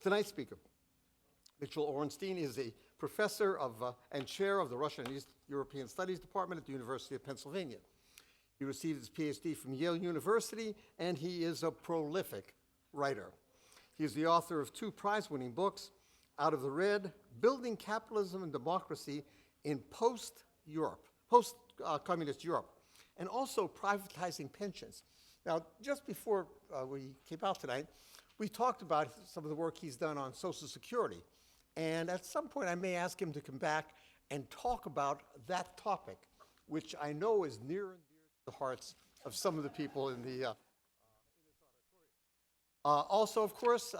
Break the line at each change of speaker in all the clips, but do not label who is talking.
Tonight's speaker, Mitchel Orenstein, is a professor and chair of the Russian and East European Studies Department at the University of Pennsylvania. He received his PhD from Yale University, and he is a prolific writer. He is the author of 2 prize-winning books, Out of the Red, Building Capitalism and Democracy in Post-Communist Europe, and also Privatizing Pensions. Now, just before we came out tonight, we talked about some of the work he's done on Social Security. And at some point, I may ask him to come back and talk about that topic, which I know is near and dear to the hearts of some of the people in this auditorium. Also, of course,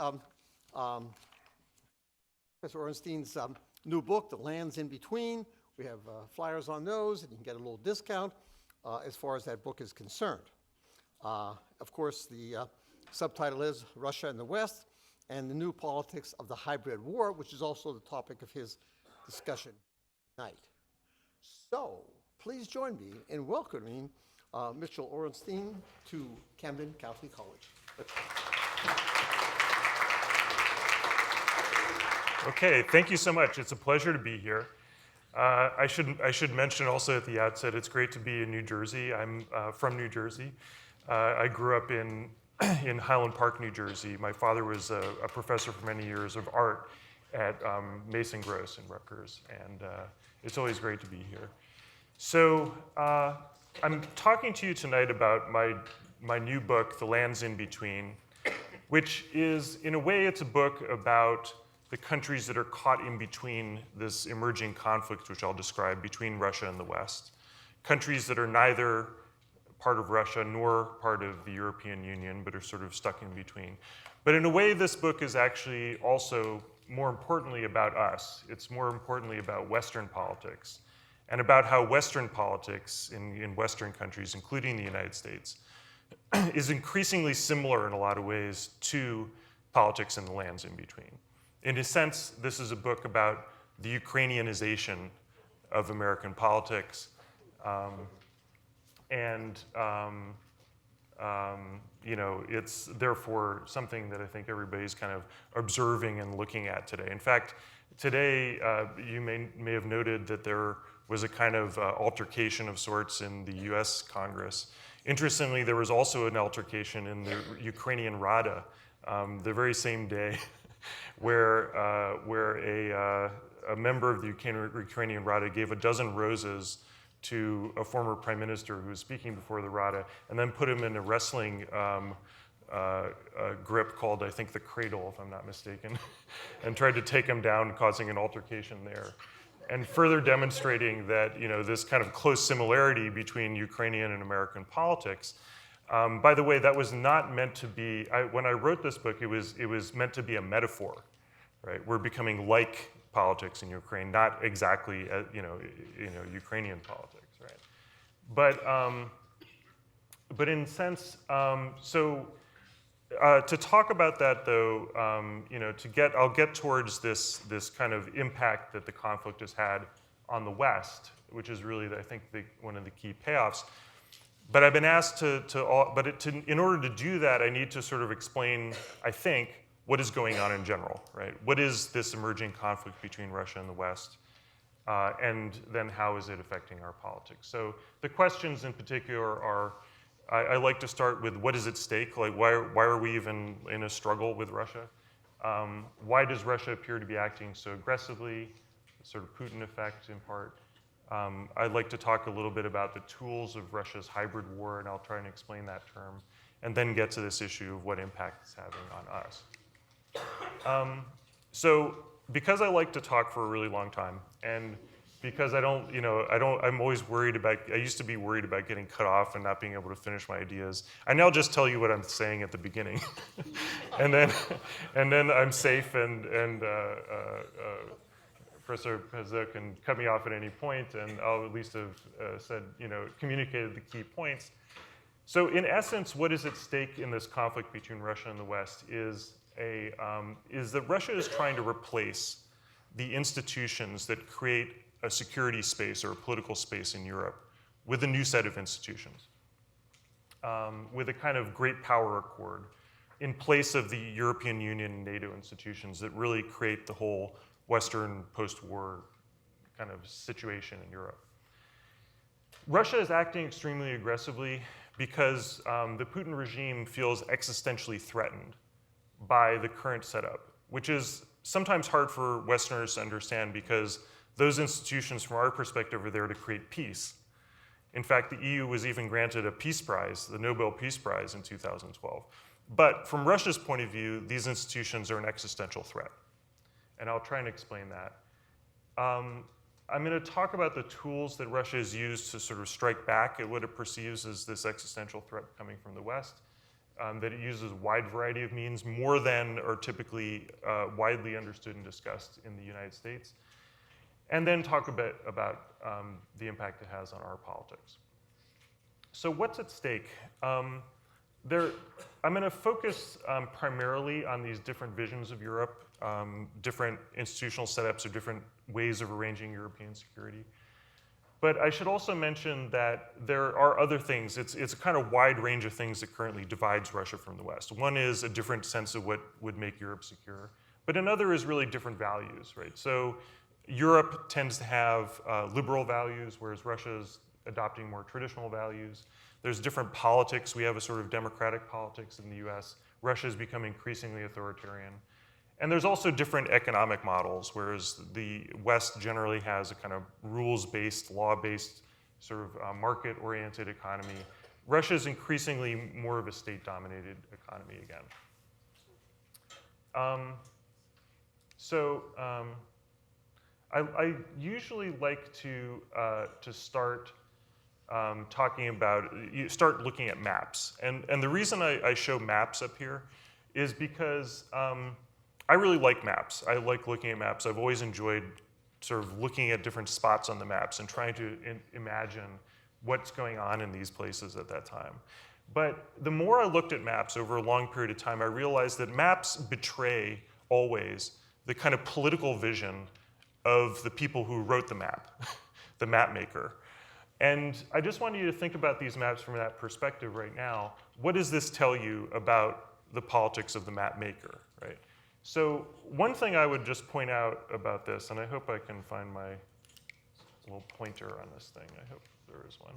Professor Ornstein's new book, The Lands in Between. We have flyers on those, and you can get a little discount as far as that book is concerned. Of course, the subtitle is Russia and the West, and the New Politics of the Hybrid War, which is also the topic of his discussion tonight. So, please join me in welcoming Mitchel Orenstein to Camden County College.
Okay, thank you so much. It's a pleasure to be here. I should mention also at the outset, it's great to be in New Jersey. I'm from New Jersey. I grew up in Highland Park, New Jersey. My father was a professor for many years of art at Mason Gross in Rutgers, and it's always great to be here. So I'm talking to you tonight about my new book, The Lands in Between, which is, in a way, it's a book about the countries that are caught in between this emerging conflict, which I'll describe, between Russia and the West. Countries that are neither part of Russia nor part of the European Union, but are sort of stuck in between. But in a way, this book is actually also more importantly about us. It's more importantly about Western politics and about how Western politics in Western countries, including the United States, is increasingly similar in a lot of ways to politics in the lands in between. In a sense, this is a book about the Ukrainianization of American politics. It's therefore something that I think everybody's kind of observing and looking at today. In fact, today you may have noted that there was a kind of altercation of sorts in the US Congress. Interestingly, there was also an altercation in the Ukrainian Rada the very same day where a member of the Ukrainian Rada gave a dozen roses to a former prime minister who was speaking before the Rada, and then put him in a wrestling grip called, I think, the cradle, if I'm not mistaken, and tried to take him down, causing an altercation there. And further demonstrating that, this kind of close similarity between Ukrainian and American politics. By the way, that was not meant to be, when I wrote this book, it was meant to be a metaphor, right? We're becoming like politics in Ukraine, not exactly, Ukrainian politics, right? But in a sense, to talk about that though, I'll get towards this kind of impact that the conflict has had on the West, which is really, I think, one of the key payoffs. But I've been asked in order to do that, I need to sort of explain, I think, what is going on in general, right? What is this emerging conflict between Russia and the West? And then how is it affecting our politics? So the questions in particular are, I like to start with what is at stake? Like why are we even in a struggle with Russia? Why does Russia appear to be acting so aggressively? Sort of Putin effect in part. I'd like to talk a little bit about the tools of Russia's hybrid war, and I'll try and explain that term, and then get to this issue of what impact it's having on us. So because I like to talk for a really long time, and because I'm always worried about, I used to be worried about getting cut off and not being able to finish my ideas. I now just tell you what I'm saying at the beginning. and then I'm safe and Professor Pezzo can cut me off at any point, and I'll at least have communicated the key points. So in essence, what is at stake in this conflict between Russia and the West is that Russia is trying to replace the institutions that create a security space or a political space in Europe with a new set of institutions, with a kind of great power accord in place of the European Union and NATO institutions that really create the whole Western post-war kind of situation in Europe. Russia is acting extremely aggressively because the Putin regime feels existentially threatened by the current setup, which is sometimes hard for Westerners to understand because those institutions, from our perspective, are there to create peace. In fact, the EU was even granted a peace prize, the Nobel Peace Prize, in 2012. But from Russia's point of view, these institutions are an existential threat. And I'll try and explain that. I'm going to talk about the tools that Russia has used to sort of strike back at what it perceives as this existential threat coming from the West, that it uses a wide variety of means, more than are typically widely understood and discussed in the United States, and then talk a bit about the impact it has on our politics. So what's at stake? I'm going to focus primarily on these different visions of Europe, different institutional setups or different ways of arranging European security. But I should also mention that there are other things. It's a kind of wide range of things that currently divides Russia from the West. One is a different sense of what would make Europe secure. But another is really different values, right? So Europe tends to have liberal values, whereas Russia's adopting more traditional values. There's different politics. We have a sort of democratic politics in the US. Russia has become increasingly authoritarian. And there's also different economic models, whereas the West generally has a kind of rules-based, law-based, sort of market-oriented economy. Russia is increasingly more of a state-dominated economy again. I usually like to start talking about, you start looking at maps. And the reason I show maps up here is because I really like maps. I like looking at maps. I've always enjoyed sort of looking at different spots on the maps and trying to imagine what's going on in these places at that time. But the more I looked at maps over a long period of time, I realized that maps betray always the kind of political vision of the people who wrote the map, the map maker. And I just want you to think about these maps from that perspective right now. What does this tell you about the politics of the map maker, right? So one thing I would just point out about this, and I hope I can find my little pointer on this thing. I hope there is one.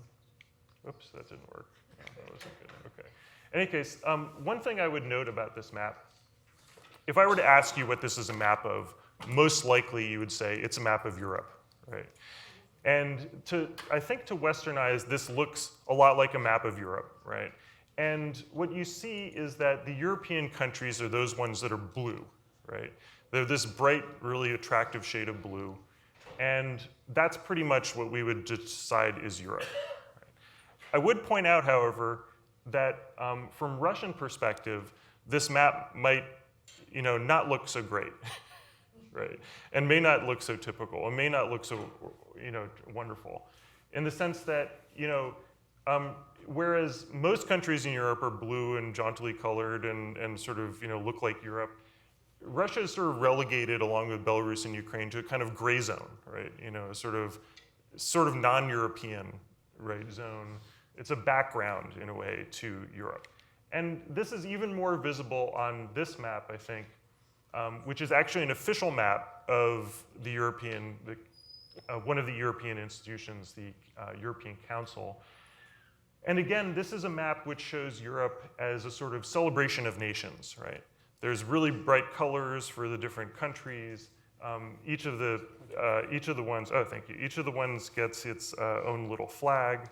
Oops, that didn't work. No, that wasn't good. Okay. In any case, one thing I would note about this map, if I were to ask you what this is a map of, most likely you would say it's a map of Europe, right? And I think to Western eyes, this looks a lot like a map of Europe, right? And what you see is that the European countries are those ones that are blue, right? They're this bright, really attractive shade of blue. And that's pretty much what we would decide is Europe. Right? I would point out, however, that from Russian perspective, this map might, not look so great, right? And may not look so typical, and may not look so, wonderful, in the sense that, whereas most countries in Europe are blue and jauntily colored and sort of, look like Europe, Russia is sort of relegated, along with Belarus and Ukraine, to a kind of gray zone, right? A sort of non-European, right, zone. It's a background, in a way, to Europe. And this is even more visible on this map, I think, which is actually an official map of the one of the European institutions, the European Council. And again, this is a map which shows Europe as a sort of celebration of nations, right? There's really bright colors for the different countries. Each of the ones, oh, thank you. Each of the ones gets its own little flag.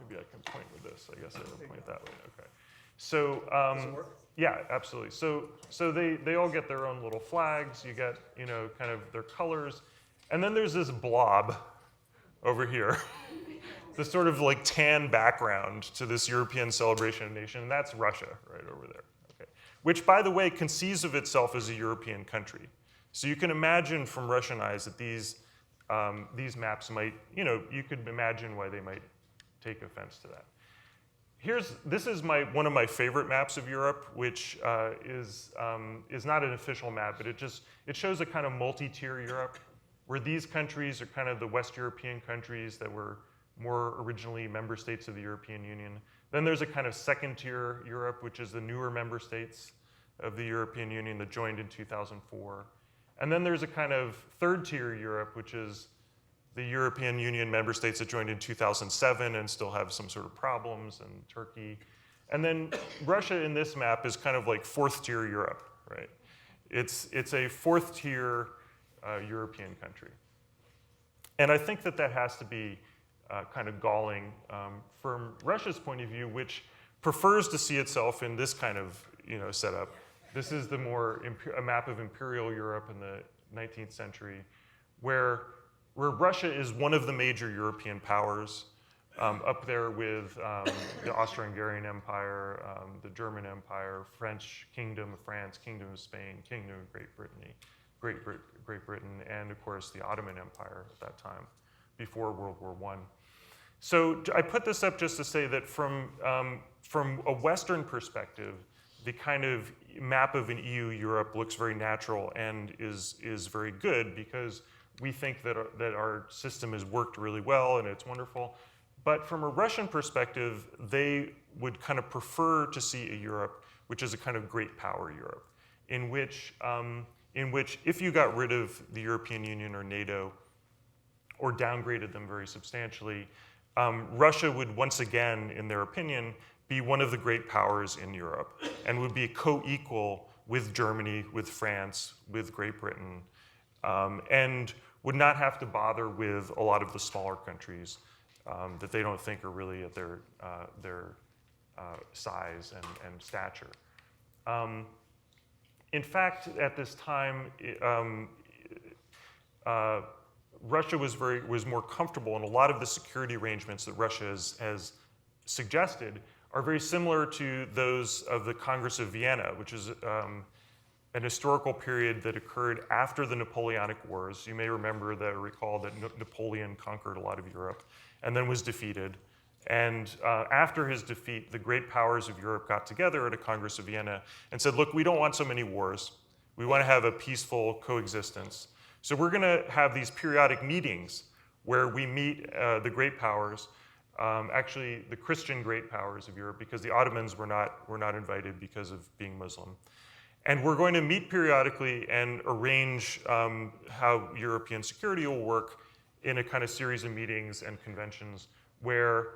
Maybe I can point with this. I guess I will point that way. Okay. So,
Does it work?
Yeah, absolutely. So they all get their own little flags. You get, kind of their colors. And then there's this blob over here, this sort of like tan background to this European celebration of nation, and that's Russia right over there, okay? Which, by the way, conceives of itself as a European country. So you can imagine from Russian eyes that these maps might, you could imagine why they might take offense to that. This is one of my favorite maps of Europe, which is not an official map, but it shows a kind of multi-tier Europe, where these countries are kind of the West European countries that were more originally member states of the European Union. Then there's a kind of second-tier Europe, which is the newer member states of the European Union that joined in 2004. And then there's a kind of third-tier Europe, which is the European Union member states that joined in 2007 and still have some sort of problems, and Turkey. And then Russia in this map is kind of like fourth-tier Europe, right? It's a fourth-tier European country. And I think that that has to be kind of galling from Russia's point of view, which prefers to see itself in this kind of setup. This is the more a map of imperial Europe in the 19th century, where Russia is one of the major European powers, up there with the Austro-Hungarian Empire, the German Empire, French Kingdom of France, Kingdom of Spain, Kingdom of Great Britain, and of course the Ottoman Empire at that time, before World War I. So I put this up just to say that from a Western perspective, the kind of map of an EU Europe looks very natural and is very good, because we think that our system has worked really well and it's wonderful. But from a Russian perspective, they would kind of prefer to see a Europe which is a kind of great power Europe, in which if you got rid of the European Union or NATO, or downgraded them very substantially, Russia would once again, in their opinion, be one of the great powers in Europe, and would be co-equal with Germany, with France, with Great Britain, and would not have to bother with a lot of the smaller countries that they don't think are really at their size and stature. In fact, at this time, Russia was more comfortable, and a lot of the security arrangements that Russia has suggested are very similar to those of the Congress of Vienna, which is an historical period that occurred after the Napoleonic Wars. You may remember that, or recall that Napoleon conquered a lot of Europe and then was defeated. And after his defeat, the great powers of Europe got together at a Congress of Vienna and said, look, we don't want so many wars. We want to have a peaceful coexistence. So we're going to have these periodic meetings where we meet the great powers, actually the Christian great powers of Europe, because the Ottomans were not invited because of being Muslim. And we're going to meet periodically and arrange how European security will work in a kind of series of meetings and conventions where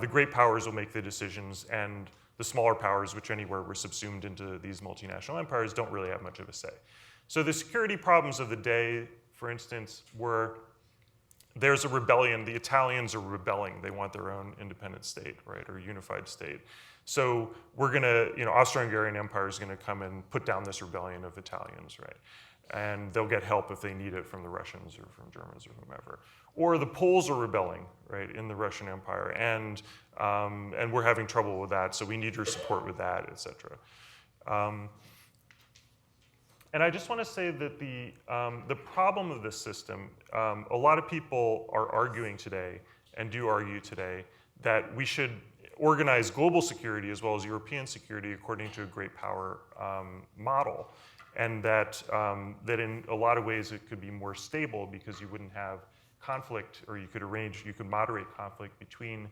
the great powers will make the decisions, and the smaller powers, which anywhere were subsumed into these multinational empires, don't really have much of a say. So the security problems of the day, for instance, were there's a rebellion. The Italians are rebelling. They want their own independent state, right, or unified state. So we're going to, Austro-Hungarian Empire is going to come and put down this rebellion of Italians, right? And they'll get help if they need it from the Russians or from Germans or whomever. Or the Poles are rebelling, right, in the Russian Empire, and we're having trouble with that, so we need your support with that, et cetera. And I just want to say that the problem of this system, a lot of people are arguing today, and do argue today, that we should organize global security as well as European security according to a great power model, and that in a lot of ways it could be more stable because you wouldn't have conflict, or you could moderate conflict between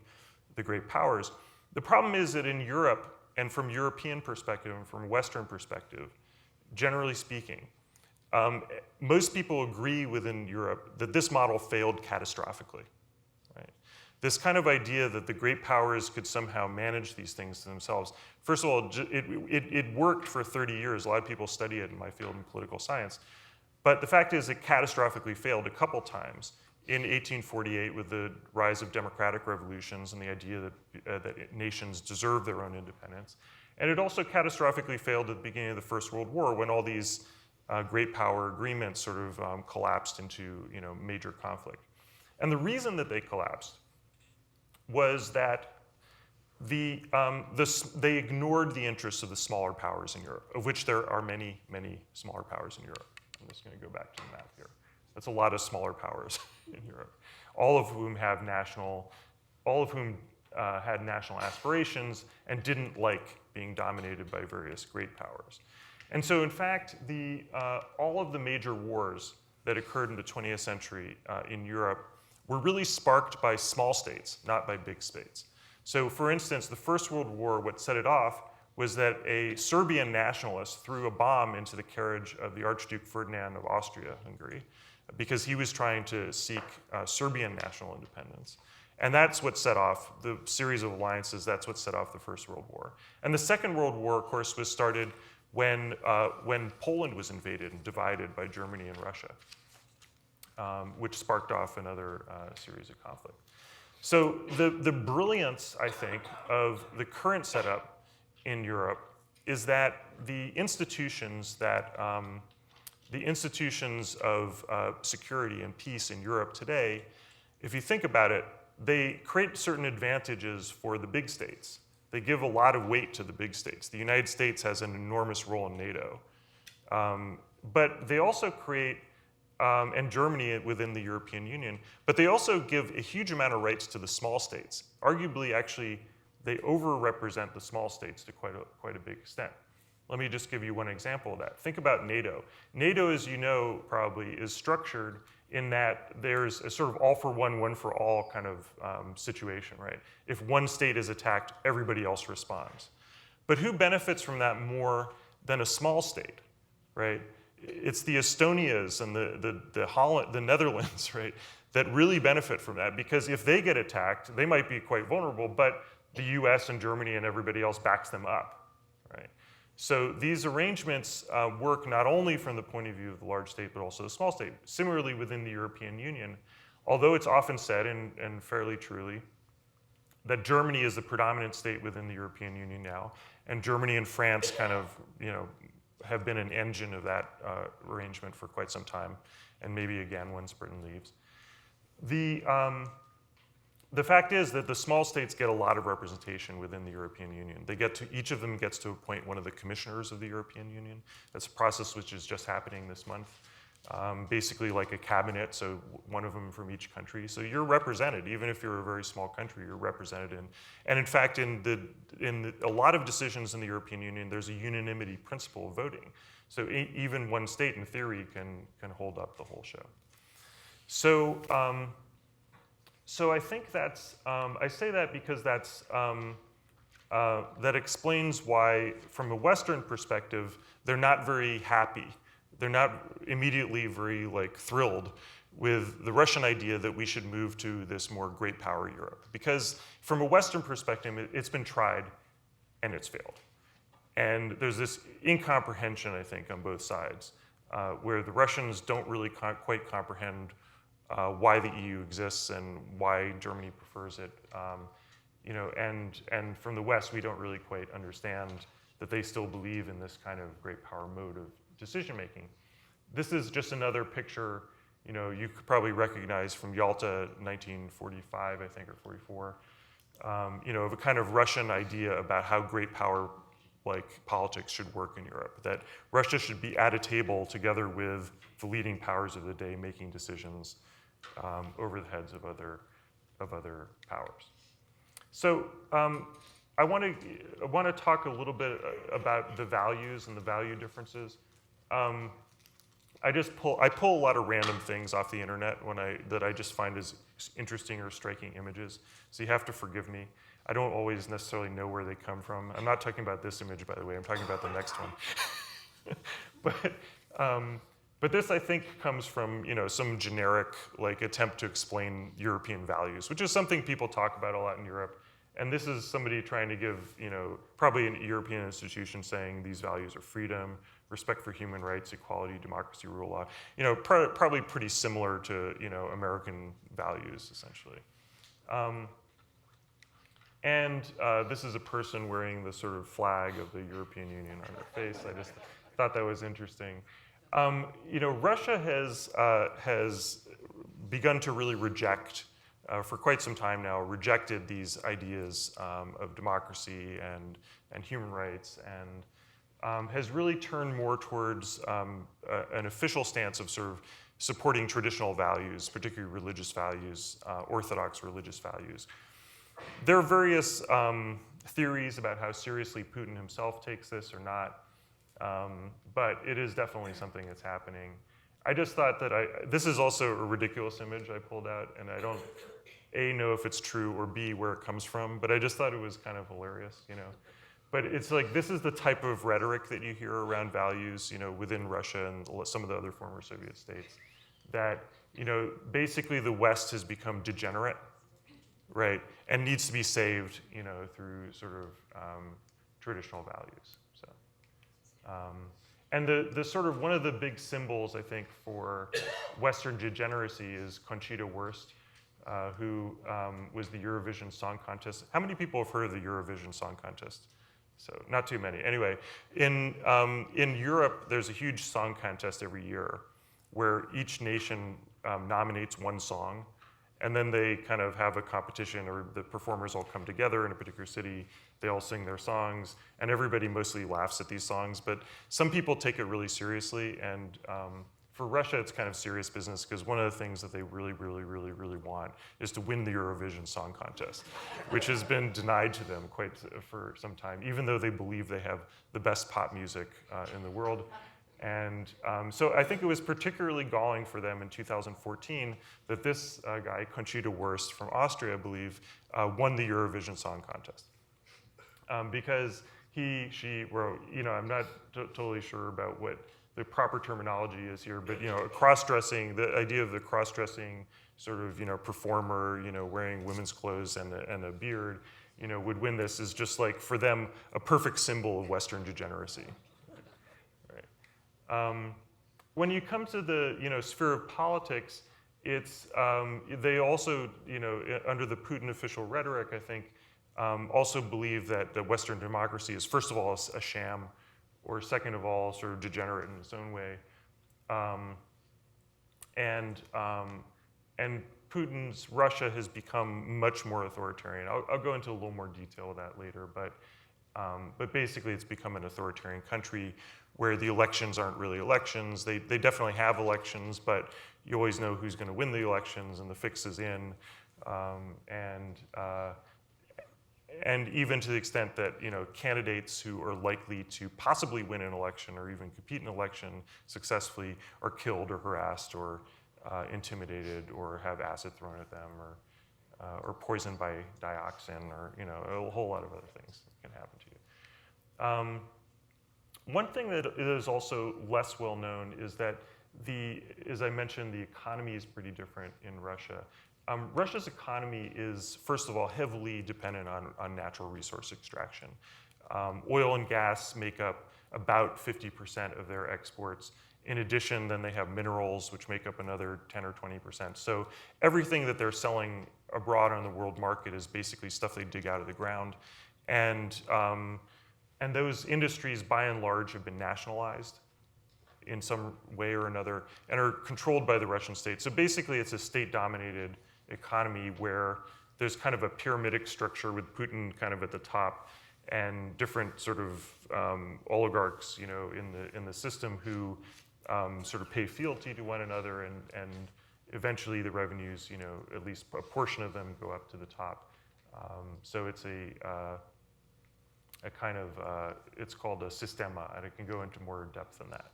the great powers. The problem is that in Europe, and from European perspective and from Western perspective, generally speaking, most people agree within Europe that this model failed catastrophically. Right? This kind of idea that the great powers could somehow manage these things to themselves. First of all, it worked for 30 years. A lot of people study it in my field in political science. But the fact is it catastrophically failed a couple times. In 1848, with the rise of democratic revolutions and the idea that nations deserve their own independence. And it also catastrophically failed at the beginning of the First World War, when all these great power agreements sort of collapsed into major conflict. And the reason that they collapsed was that they ignored the interests of the smaller powers in Europe, of which there are many, many smaller powers in Europe. I'm just going to go back to the map here. That's a lot of smaller powers in Europe, all of whom had national aspirations and didn't like being dominated by various great powers. And so in fact, all of the major wars that occurred in the 20th century in Europe were really sparked by small states, not by big states. So for instance, the First World War, what set it off was that a Serbian nationalist threw a bomb into the carriage of the Archduke Ferdinand of Austria-Hungary because he was trying to seek Serbian national independence. And that's what set off the series of alliances, that's what set off the First World War. And the Second World War, of course, was started when Poland was invaded and divided by Germany and Russia, which sparked off another series of conflict. So the brilliance, I think, of the current setup in Europe is that the institutions of security and peace in Europe today, if you think about it, they create certain advantages for the big states. They give a lot of weight to the big states. The United States has an enormous role in NATO. But they also create, and Germany within the European Union, but they also give a huge amount of rights to the small states. Arguably, actually, they overrepresent the small states to quite a big extent. Let me just give you one example of that. Think about NATO. NATO, as you know, probably is structured in that there's a sort of all for one for all kind of situation, right? If one state is attacked, everybody else responds. But who benefits from that more than a small state, right? It's the Estonias and the Netherlands, right, that really benefit from that, because if they get attacked, they might be quite vulnerable, but the US and Germany and everybody else backs them up, right? So these arrangements work not only from the point of view of the large state, but also the small state. Similarly, within the European Union, although it's often said, and fairly truly, that Germany is the predominant state within the European Union now, and Germany and France kind of, have been an engine of that arrangement for quite some time, and maybe again once Britain leaves. The fact is that the small states get a lot of representation within the European Union. Each of them gets to appoint one of the commissioners of the European Union. That's a process which is just happening this month. Basically like a cabinet, so one of them from each country. So you're represented, even if you're a very small country, you're represented in. And in fact, in a lot of decisions in the European Union, there's a unanimity principle of voting. So even one state, in theory, can hold up the whole show. So I think that's, I say that because that explains why, from a Western perspective, they're not very happy. They're not immediately very thrilled with the Russian idea that we should move to this more great power Europe. Because from a Western perspective, it's been tried and it's failed. And there's this incomprehension, I think, on both sides, where the Russians don't really quite comprehend why the EU exists and why Germany prefers it. And from the West, we don't really quite understand that they still believe in this kind of great power mode of decision making. This is just another picture, you could probably recognize from Yalta 1945, I think, or 44, of a kind of Russian idea about how great power politics should work in Europe, that Russia should be at a table together with the leading powers of the day making decisions over the heads of other powers. So I want to talk a little bit about the values and the value differences. I pull a lot of random things off the internet that I just find as interesting or striking images. So you have to forgive me. I don't always necessarily know where they come from. I'm not talking about this image, by the way. I'm talking about the next one. But this, I think, comes from some generic attempt to explain European values, which is something people talk about a lot in Europe. And this is somebody trying to give, probably an European institution saying these values are freedom, respect for human rights, equality, democracy, rule of law. Probably pretty similar to American values, essentially. This is a person wearing the sort of flag of the European Union on their face. I just thought that was interesting. Russia has begun to really reject, for quite some time now, rejected these ideas of democracy and human rights, and has really turned more towards an official stance of sort of supporting traditional values, particularly religious values, orthodox religious values. There are various theories about how seriously Putin himself takes this or not, but it is definitely something that's happening. I just thought that this is also a ridiculous image I pulled out, and A, know if it's true, or B, where it comes from, but I just thought it was kind of hilarious, you know. But it's like, this is the type of rhetoric that you hear around values, you know, within Russia and some of the other former Soviet states, that, you know, basically the West has become degenerate, right, and needs to be saved, you know, through sort of traditional values. So, and the sort of one of the big symbols, I think, for Western degeneracy is Conchita Wurst, who was the Eurovision Song Contest. How many people have heard of the Eurovision Song Contest? So not too many. Anyway, in Europe, there's a huge song contest every year where each nation nominates one song, and then they kind of have a competition, or the performers all come together in a particular city, they all sing their songs, and everybody mostly laughs at these songs, but some people take it really seriously, and for Russia, it's kind of serious business, because one of the things that they really, really, really, really want is to win the Eurovision Song Contest, which has been denied to them quite for some time, even though they believe they have the best pop music in the world. And so I think it was particularly galling for them in 2014 that this guy, Conchita Wurst from Austria, I believe, won the Eurovision Song Contest. Because she wrote, you know, I'm not totally sure about what the proper terminology is here, but, you know, cross-dressing, the idea of the cross-dressing sort of, you know, performer, you know, wearing women's clothes and a beard, you know, would win this is just like, for them, a perfect symbol of Western degeneracy. Right. When you come to the, you know, sphere of politics, it's, they also, you know, under the Putin official rhetoric, I think, also believe that the Western democracy is, first of all, a sham, or second of all, sort of degenerate in its own way. And Putin's Russia has become much more authoritarian. I'll go into a little more detail of that later, but basically it's become an authoritarian country where the elections aren't really elections. They definitely have elections, but you always know who's gonna win the elections, and the fix is in. And even to the extent that, you know, candidates who are likely to possibly win an election or even compete in an election successfully are killed or harassed or intimidated or have acid thrown at them or poisoned by dioxin, or, you know, a whole lot of other things that can happen to you. One thing that is also less well known is that as I mentioned, the economy is pretty different in Russia. Russia's economy is, first of all, heavily dependent on natural resource extraction. Oil and gas make up about 50% of their exports. In addition, then they have minerals, which make up another 10 or 20%. So everything that they're selling abroad on the world market is basically stuff they dig out of the ground. And those industries, by and large, have been nationalized in some way or another and are controlled by the Russian state. So basically, it's a state-dominated economy where there's kind of a pyramidic structure with Putin kind of at the top and different sort of oligarchs, you know, in the system who sort of pay fealty to one another, and eventually the revenues, you know, at least a portion of them go up to the top. So it's a kind of, it's called a sistema, and I can go into more depth than that.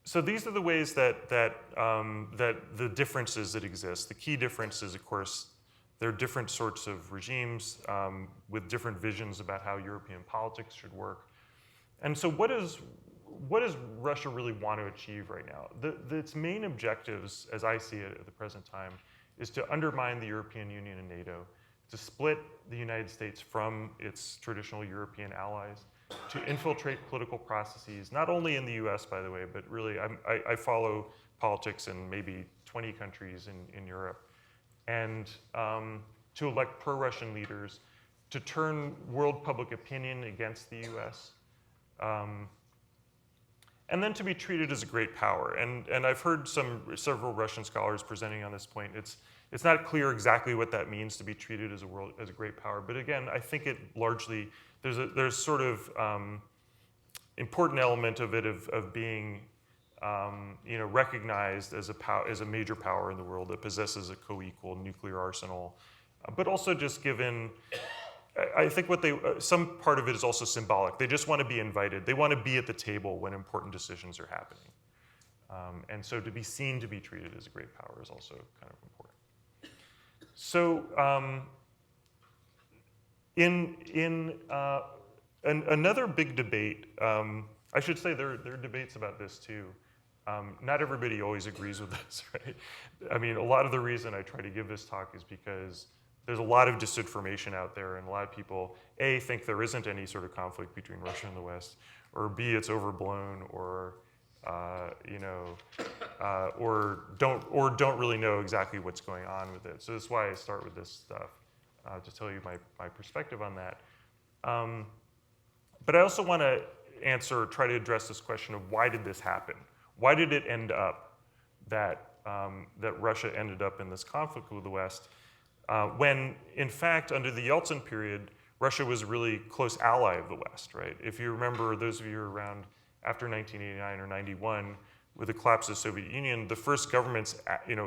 So these are the ways that the differences that exist. The key difference is, of course, there are different sorts of regimes with different visions about how European politics should work. And so what does Russia really want to achieve right now? Its main objectives, as I see it at the present time, is to undermine the European Union and NATO, to split the United States from its traditional European allies, to infiltrate political processes, not only in the US, by the way, but really I follow politics in maybe 20 countries in Europe, and to elect pro-Russian leaders, to turn world public opinion against the US, and then to be treated as a great power. And I've heard several Russian scholars presenting on this point. It's not clear exactly what that means, to be treated as a great power. But again, I think it largely, there's sort of important element of it of being you know, recognized as a major power in the world that possesses a co-equal nuclear arsenal, but also just given, I think some part of it is also symbolic. They just want to be invited. They want to be at the table when important decisions are happening. And so to be seen to be treated as a great power is also kind of important. So another big debate, I should say there are debates about this too. Not everybody always agrees with this, right? I mean, a lot of the reason I try to give this talk is because there's a lot of disinformation out there, and a lot of people, A, think there isn't any sort of conflict between Russia and the West, or B, it's overblown, or or don't really know exactly what's going on with it. So that's why I start with this stuff, to tell you my perspective on that. But I also want to try to address this question of why did this happen? Why did it end up that Russia ended up in this conflict with the West, when in fact under the Yeltsin period, Russia was a really close ally of the West, right? If you remember, those of you who were around after 1989 or 91, with the collapse of the Soviet Union, the first governments,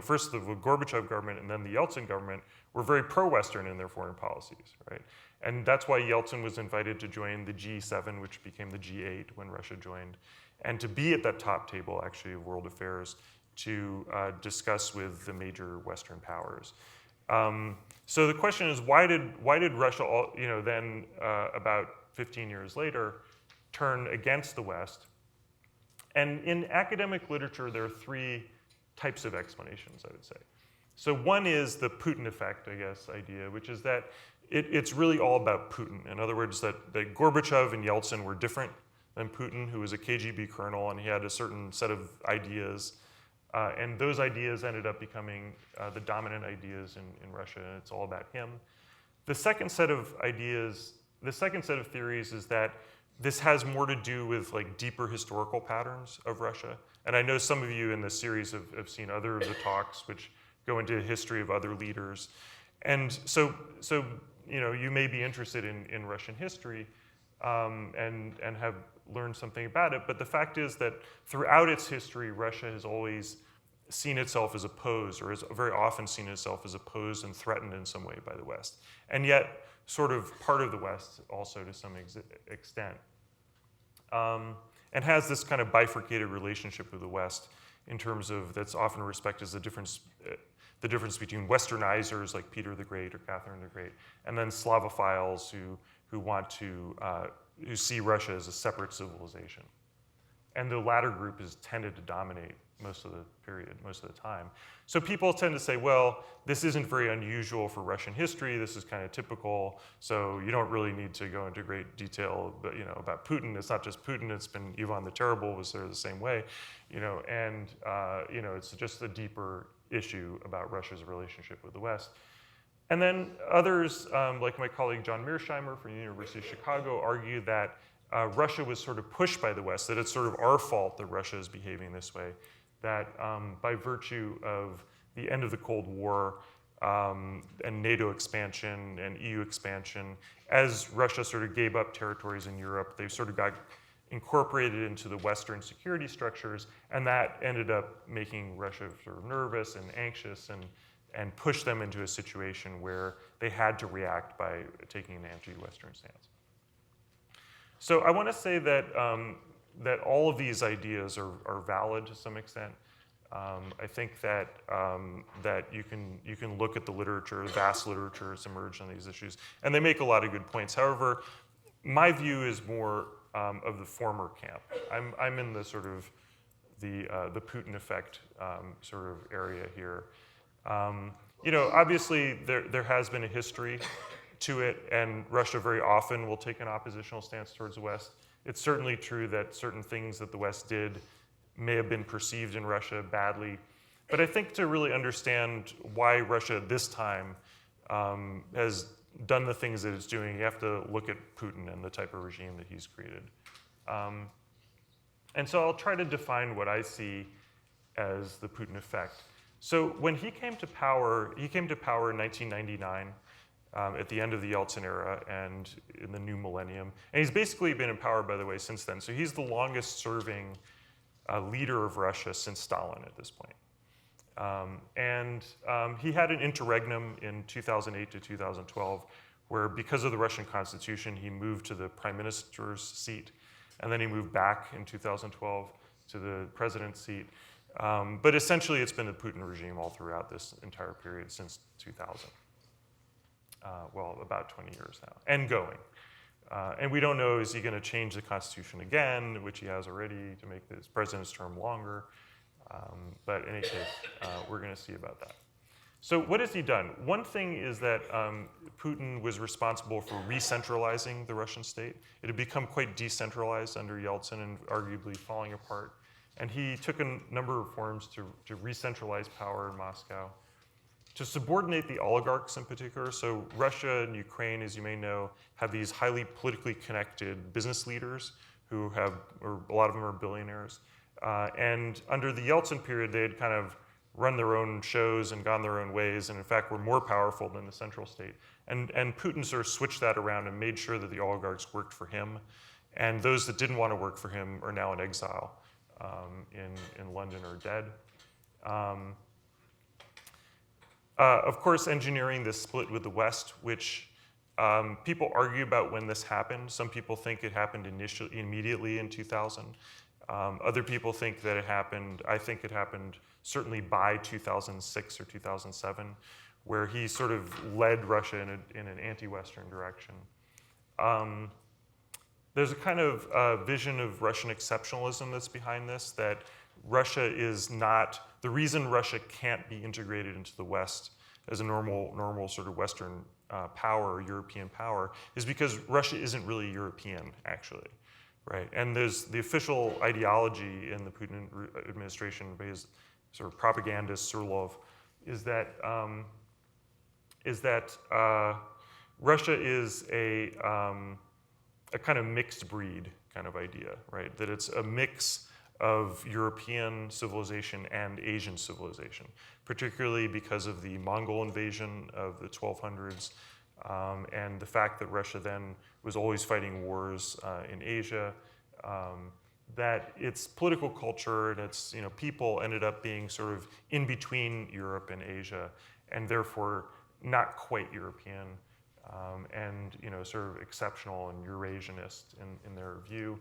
first the Gorbachev government and then the Yeltsin government were very pro-Western in their foreign policies, right? And that's why Yeltsin was invited to join the G7, which became the G8 when Russia joined, and to be at that top table, actually, of world affairs to discuss with the major Western powers. So the question is, why did Russia, then about 15 years later, turn against the West? And in academic literature, there are three types of explanations, I would say. So one is the Putin Effect, I guess, idea, which is that it's really all about Putin. In other words, that Gorbachev and Yeltsin were different than Putin, who was a KGB colonel, and he had a certain set of ideas. And those ideas ended up becoming the dominant ideas in Russia, and it's all about him. The second set of ideas, the second set of theories is that this has more to do with like deeper historical patterns of Russia. And I know some of you in this series have seen other of the talks which go into the history of other leaders. And so you may be interested in Russian history and have learned something about it. But the fact is that throughout its history, Russia has always seen itself as opposed, or has very often seen itself as opposed and threatened in some way by the West. And yet sort of part of the West also to some extent. And has this kind of bifurcated relationship with the West in terms of, that's often respected as the difference between Westernizers like Peter the Great or Catherine the Great, and then Slavophiles who want to, who see Russia as a separate civilization. And the latter group has tended to dominate most of the period, most of the time. So people tend to say, well, this isn't very unusual for Russian history, this is kind of typical, so you don't really need to go into great detail about Putin. It's not just Putin, it's been Ivan the Terrible was there the same way, and it's just a deeper issue about Russia's relationship with the West. And then others, like my colleague John Mearsheimer from the University of Chicago, argue that Russia was sort of pushed by the West, that it's sort of our fault that Russia is behaving this way, that by virtue of the end of the Cold War and NATO expansion and EU expansion, as Russia sort of gave up territories in Europe, they sort of got incorporated into the Western security structures, and that ended up making Russia sort of nervous and anxious and pushed them into a situation where they had to react by taking an anti-Western stance. So I want to say that that all of these ideas are valid to some extent. I think that that you can look at the literature, the vast literature that's emerged on these issues, and they make a lot of good points. However, my view is more of the former camp. I'm in the sort of the Putin Effect sort of area here. Obviously there has been a history to it, and Russia very often will take an oppositional stance towards the West. It's certainly true that certain things that the West did may have been perceived in Russia badly. But I think to really understand why Russia this time has done the things that it's doing, you have to look at Putin and the type of regime that he's created. And so I'll try to define what I see as the Putin effect. So when he came to power in 1999, at the end of the Yeltsin era and in the new millennium. And he's basically been in power, by the way, since then. So he's the longest serving leader of Russia since Stalin at this point. He had an interregnum in 2008 to 2012, where because of the Russian constitution, he moved to the prime minister's seat, and then he moved back in 2012 to the president's seat. But essentially, it's been the Putin regime all throughout this entire period since 2000. Well, about 20 years now, and going. And we don't know, is he going to change the Constitution again, which he has already, to make his president's term longer? But in any case, we're going to see about that. So what has he done? One thing is that Putin was responsible for re-centralizing the Russian state. It had become quite decentralized under Yeltsin and arguably falling apart. And he took a number of reforms to re-centralize power in Moscow, to subordinate the oligarchs in particular. So Russia and Ukraine, as you may know, have these highly politically connected business leaders who have, or a lot of them are billionaires. And under the Yeltsin period, they had kind of run their own shows and gone their own ways, and in fact were more powerful than the central state. And Putin sort of switched that around and made sure that the oligarchs worked for him. And those that didn't want to work for him are now in exile in London or dead. Of course, engineering this split with the West, which people argue about when this happened. Some people think it happened immediately in 2000. Other people think that it happened, I think it happened certainly by 2006 or 2007, where he sort of led Russia in an anti-Western direction. There's a kind of vision of Russian exceptionalism that's behind this, that Russia is not, the reason Russia can't be integrated into the West as a normal sort of Western power or European power is because Russia isn't really European, actually, right? And there's the official ideology in the Putin administration by his sort of propagandist Surlov is that Russia is a kind of mixed breed kind of idea, right? That it's a mix of European civilization and Asian civilization, particularly because of the Mongol invasion of the 1200s and the fact that Russia then was always fighting wars in Asia, that its political culture and its people ended up being sort of in between Europe and Asia, and therefore not quite European, and sort of exceptional and Eurasianist in their view.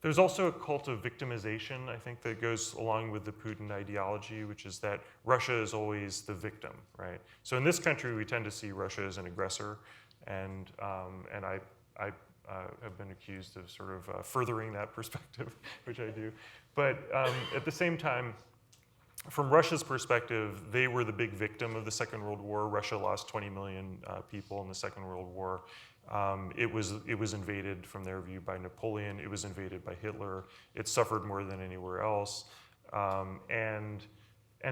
There's also a cult of victimization, I think, that goes along with the Putin ideology, which is that Russia is always the victim, right? So in this country, we tend to see Russia as an aggressor, and I have been accused of sort of furthering that perspective, which I do. But at the same time, from Russia's perspective, they were the big victim of the Second World War. Russia lost 20 million people in the Second World War. It was invaded, from their view, by Napoleon. It was invaded by Hitler. It suffered more than anywhere else. And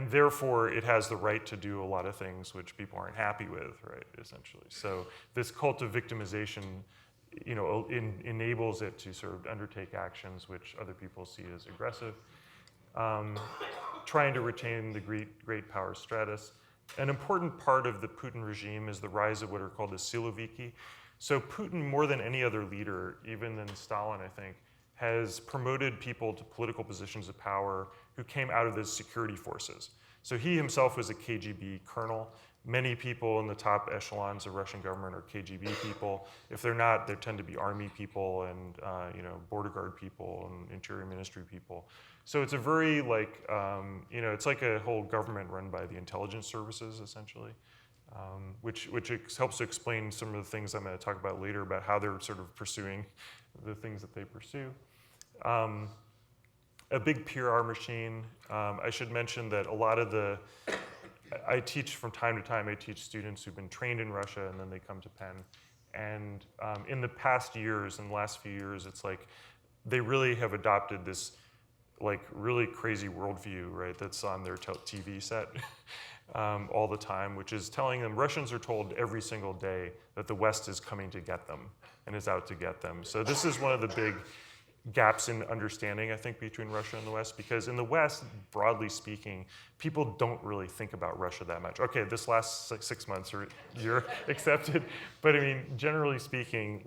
therefore, it has the right to do a lot of things which people aren't happy with, right, essentially. So this cult of victimization, enables it to sort of undertake actions which other people see as aggressive. Trying to retain the great power stratus. An important part of the Putin regime is the rise of what are called the Siloviki. So Putin, more than any other leader, even than Stalin, I think, has promoted people to political positions of power who came out of the security forces. So he himself was a KGB colonel. Many people in the top echelons of Russian government are KGB people. If they're not, they tend to be army people and border guard people and interior ministry people. So it's a very it's like a whole government run by the intelligence services, essentially, which helps to explain some of the things I'm going to talk about later about how they're sort of pursuing the things that they pursue. A big PR machine. I should mention that a lot of I teach from time to time, I teach students who've been trained in Russia and then they come to Penn. And in the past years, in the last few years, it's like they really have adopted this really crazy worldview, right, that's on their TV set all the time, which is telling them, Russians are told every single day that the West is coming to get them and is out to get them. So this is one of the big gaps in understanding, I think, between Russia and the West, because in the West, broadly speaking, people don't really think about Russia that much. Okay, this last 6 months or year accepted, but I mean, generally speaking,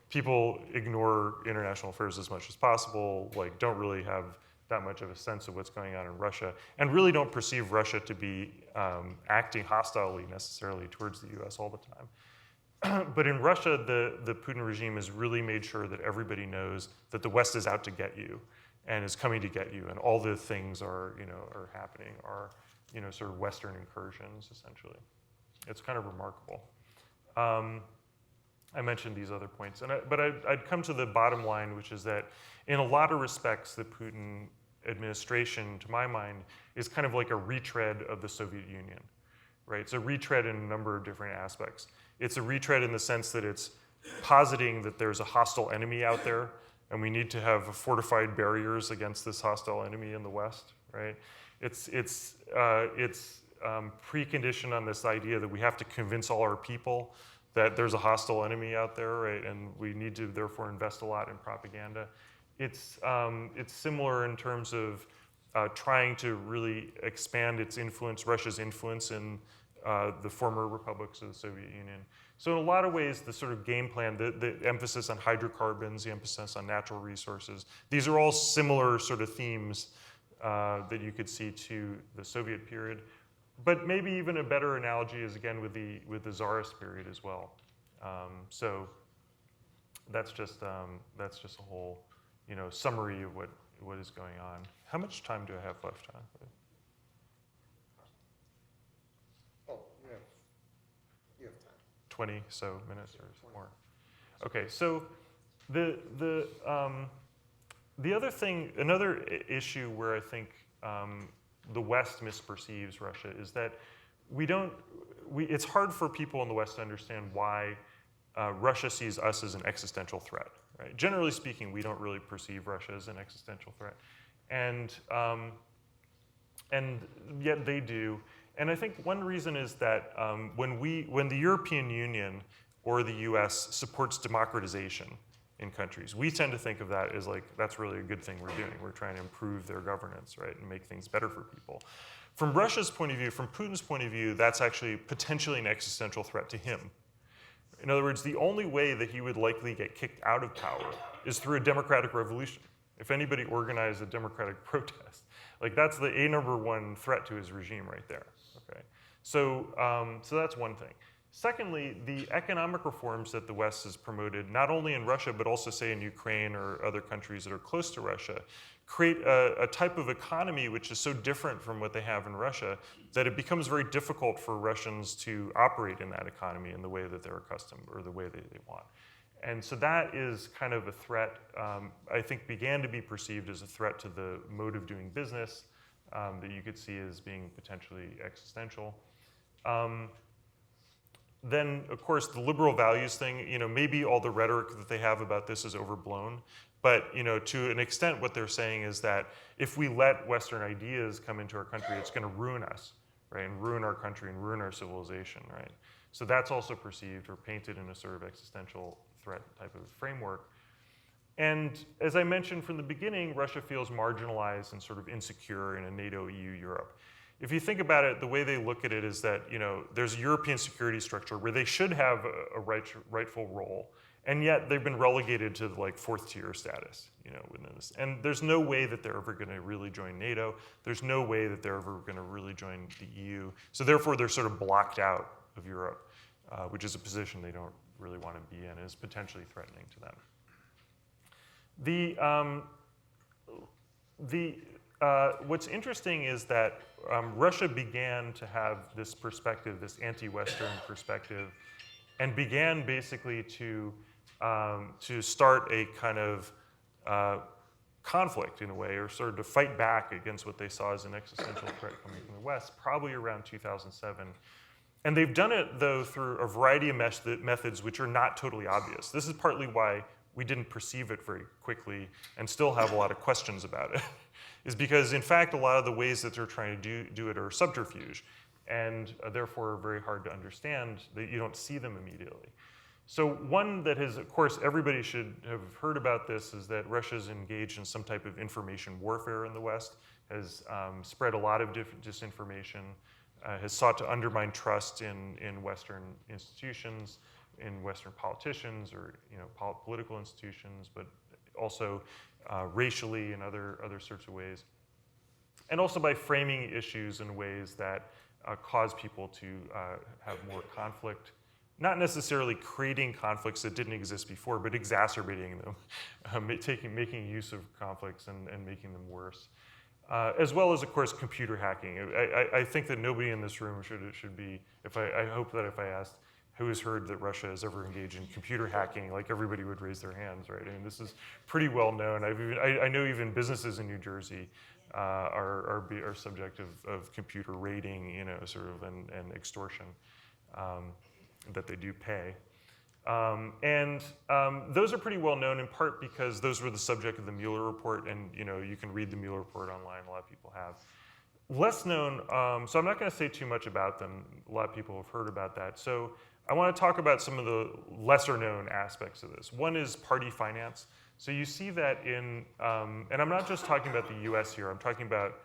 people ignore international affairs as much as possible, don't really have that much of a sense of what's going on in Russia, and really don't perceive Russia to be acting hostilely necessarily towards the US all the time. But in Russia, the Putin regime has really made sure that everybody knows that the West is out to get you, and is coming to get you, and all the things are happening are sort of Western incursions essentially. It's kind of remarkable. I mentioned these other points, but I'd come to the bottom line, which is that in a lot of respects, the Putin administration, to my mind, is kind of like a retread of the Soviet Union, right? It's a retread in a number of different aspects. It's a retread in the sense that it's positing that there's a hostile enemy out there, and we need to have fortified barriers against this hostile enemy in the West, right? It's preconditioned on this idea that we have to convince all our people that there's a hostile enemy out there, right? And we need to therefore invest a lot in propaganda. It's similar in terms of trying to really expand its influence, Russia's influence in the former republics of the Soviet Union. So in a lot of ways, the sort of game plan, the emphasis on hydrocarbons, the emphasis on natural resources, these are all similar sort of themes that you could see to the Soviet period. But maybe even a better analogy is again with the Tsarist period as well. So that's just a whole summary of what is going on. How much time do I have left?
Oh, you have time.
20 so minutes or more. Okay, so the other thing, another issue where I think the West misperceives Russia is that it's hard for people in the West to understand why Russia sees us as an existential threat, right? Generally speaking, we don't really perceive Russia as an existential threat. And yet they do. And I think one reason is that when the European Union or the US supports democratization in countries, we tend to think of that as like, that's really a good thing we're doing. We're trying to improve their governance, right, and make things better for people. From Russia's point of view, from Putin's point of view, that's actually potentially an existential threat to him. In other words, the only way that he would likely get kicked out of power is through a democratic revolution. If anybody organized a democratic protest, like that's the number one threat to his regime right there, okay? So that's one thing. Secondly, the economic reforms that the West has promoted, not only in Russia, but also say in Ukraine or other countries that are close to Russia, create a type of economy which is so different from what they have in Russia that it becomes very difficult for Russians to operate in that economy in the way that they're accustomed or the way that they want. And so that is kind of a threat, I think began to be perceived as a threat to the mode of doing business that you could see as being potentially existential. Then, of course, the liberal values thing, maybe all the rhetoric that they have about this is overblown, but to an extent what they're saying is that if we let Western ideas come into our country, it's going to ruin us, right, and ruin our country and ruin our civilization, right? So that's also perceived or painted in a sort of existential threat type of framework. And as I mentioned from the beginning, Russia feels marginalized and sort of insecure in a NATO, EU, Europe. If you think about it, the way they look at it is that there's a European security structure where they should have a rightful role, and yet they've been relegated to like fourth tier status, within this. And there's no way that they're ever going to really join NATO. There's no way that they're ever going to really join the EU. So therefore, they're sort of blocked out of Europe, which is a position they don't really want to be in, and is potentially threatening to them. What's interesting is that Russia began to have this perspective, this anti-Western perspective, and began basically to start a kind of conflict in a way, or sort of to fight back against what they saw as an existential threat coming from the West, probably around 2007. And they've done it, though, through a variety of methods which are not totally obvious. This is partly why we didn't perceive it very quickly and still have a lot of questions about it, is because, in fact, a lot of the ways that they're trying to do it are subterfuge, and therefore very hard to understand, that you don't see them immediately. So one that has, of course, everybody should have heard about this, is that Russia's engaged in some type of information warfare in the West, has spread a lot of disinformation, has sought to undermine trust in Western institutions, in Western politicians, or political institutions, but also racially and other sorts of ways, and also by framing issues in ways that cause people to have more conflict not necessarily creating conflicts that didn't exist before, but exacerbating them, making use of conflicts and making them worse. As well as, of course, computer hacking. I think that nobody in this room should be, I hope that if I asked who has heard that Russia has ever engaged in computer hacking, like everybody would raise their hands, right? I mean, this is pretty well known. I know even businesses in New Jersey are subject of computer raiding, sort of, and extortion that they do pay. Those are pretty well known in part because those were the subject of the Mueller report, and you can read the Mueller report online. A lot of people have. Less known, so I'm not going to say too much about them. A lot of people have heard about that. So I want to talk about some of the lesser known aspects of this. One is party finance. So you see that in, and I'm not just talking about the US here, I'm talking about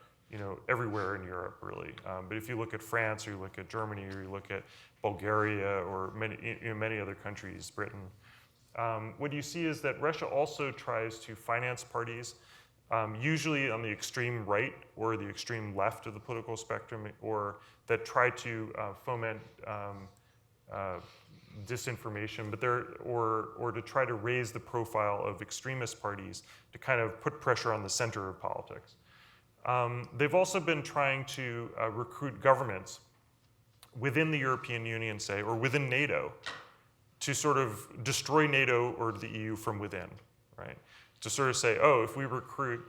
everywhere in Europe, really. But if you look at France, or you look at Germany, or you look at Bulgaria, or many other countries, Britain, what you see is that Russia also tries to finance parties, usually on the extreme right or the extreme left of the political spectrum, or that try to foment disinformation, or to try to raise the profile of extremist parties to kind of put pressure on the center of politics. They've also been trying to recruit governments within the European Union, say, or within NATO, to sort of destroy NATO or the EU from within, right? To sort of say, oh, if we recruit,